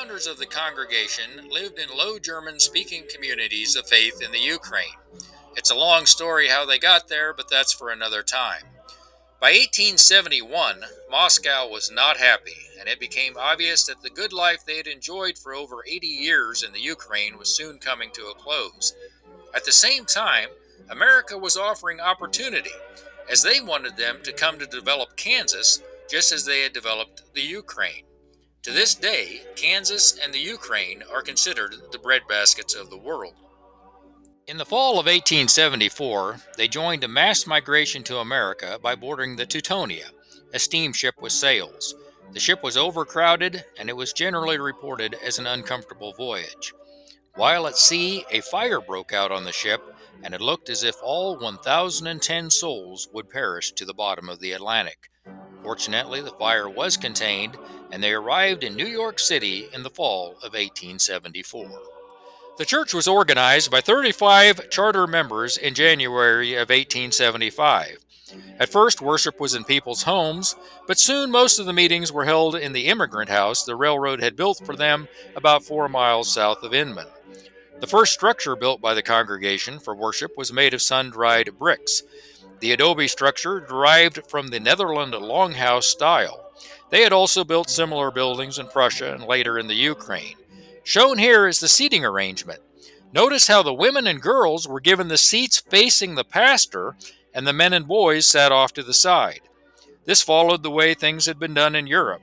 founders of the congregation lived in Low German-speaking communities of faith in the Ukraine. It's a long story how they got there, but that's for another time. By 1871, Moscow was not happy, and it became obvious that the good life they had enjoyed for over 80 years in the Ukraine was soon coming to a close. At the same time, America was offering opportunity, as they wanted them to come to develop Kansas just as they had developed the Ukraine. To this day, Kansas and the Ukraine are considered the breadbaskets of the world. In the fall of 1874, they joined a mass migration to America by boarding the Teutonia, a steamship with sails. The ship was overcrowded, and it was generally reported as an uncomfortable voyage. While at sea, a fire broke out on the ship, and it looked as if all 1,010 souls would perish to the bottom of the Atlantic. Fortunately, the fire was contained, and they arrived in New York City in the fall of 1874. The church was organized by 35 charter members in January of 1875. At first, worship was in people's homes, but soon most of the meetings were held in the immigrant house the railroad had built for them about 4 miles south of Inman. The first structure built by the congregation for worship was made of sun-dried bricks. The adobe structure derived from the Netherland longhouse style. They had also built similar buildings in Prussia and later in the Ukraine. Shown here is the seating arrangement. Notice how the women and girls were given the seats facing the pastor, and the men and boys sat off to the side. This followed the way things had been done in Europe.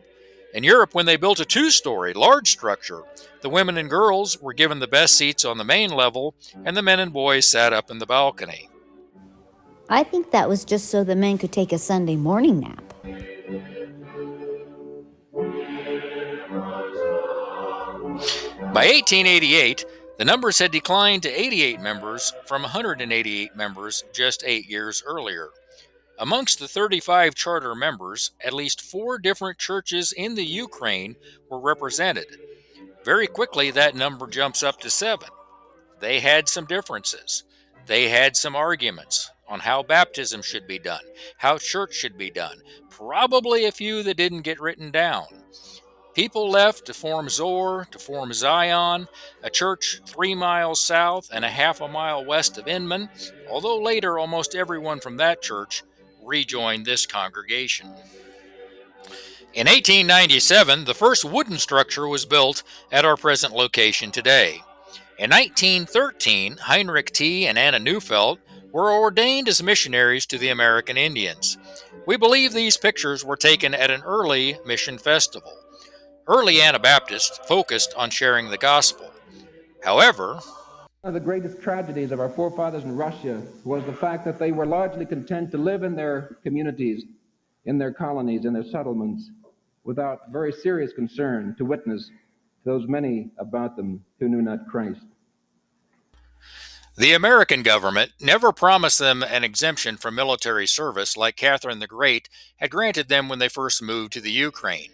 In Europe, when they built a 2-story, large structure, the women and girls were given the best seats on the main level, and the men and boys sat up in the balcony. I think that was just so the men could take a Sunday morning nap. By 1888, the numbers had declined to 88 members from 188 members just 8 years earlier. Amongst the 35 charter members, at least 4 different churches in the Ukraine were represented. Very quickly, that number jumps up to 7. They had some differences. They had some arguments on how baptism should be done, how church should be done, probably a few that didn't get written down. People left to form Zor, to form Zion, a church 3 miles south and a half a mile west of Inman, although later almost everyone from that church rejoined this congregation. In 1897, the first wooden structure was built at our present location today. In 1913, Heinrich T. and Anna Neufeld were ordained as missionaries to the American Indians. We believe these pictures were taken at an early mission festival. Early Anabaptists focused on sharing the gospel. However, one of the greatest tragedies of our forefathers in Russia was the fact that they were largely content to live in their communities, in their colonies, in their settlements, without very serious concern to witness to those many about them who knew not Christ. The American government never promised them an exemption from military service like Catherine the Great had granted them when they first moved to the Ukraine,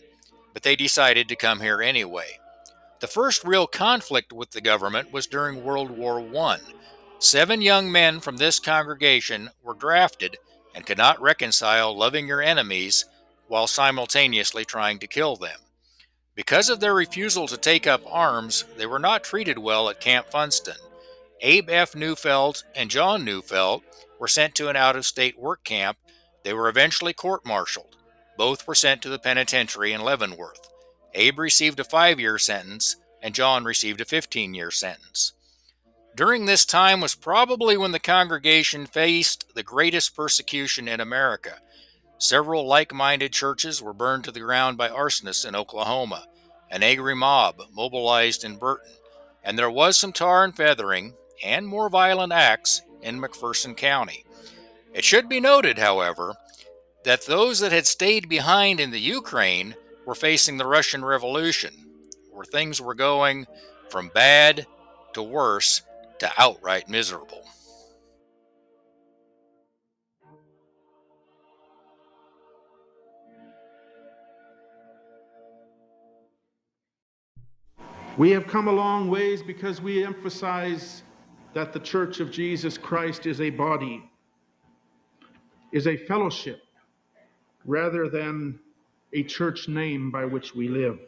but they decided to come here anyway. The first real conflict with the government was during World War I. 7 young men from this congregation were drafted and could not reconcile loving your enemies while simultaneously trying to kill them. Because of their refusal to take up arms, they were not treated well at Camp Funston. Abe F. Neufeld and John Neufeld were sent to an out-of-state work camp. They were eventually court-martialed. Both were sent to the penitentiary in Leavenworth. Abe received a 5-year sentence, and John received a 15-year sentence. During this time was probably when the congregation faced the greatest persecution in America. Several like-minded churches were burned to the ground by arsonists in Oklahoma. An angry mob mobilized in Burton, and there was some tar and feathering and more violent acts in McPherson County. It should be noted, however, that those that had stayed behind in the Ukraine were facing the Russian Revolution, where things were going from bad to worse to outright miserable. We have come a long ways because we emphasize that the Church of Jesus Christ is a body, is a fellowship, rather than a church name by which we live.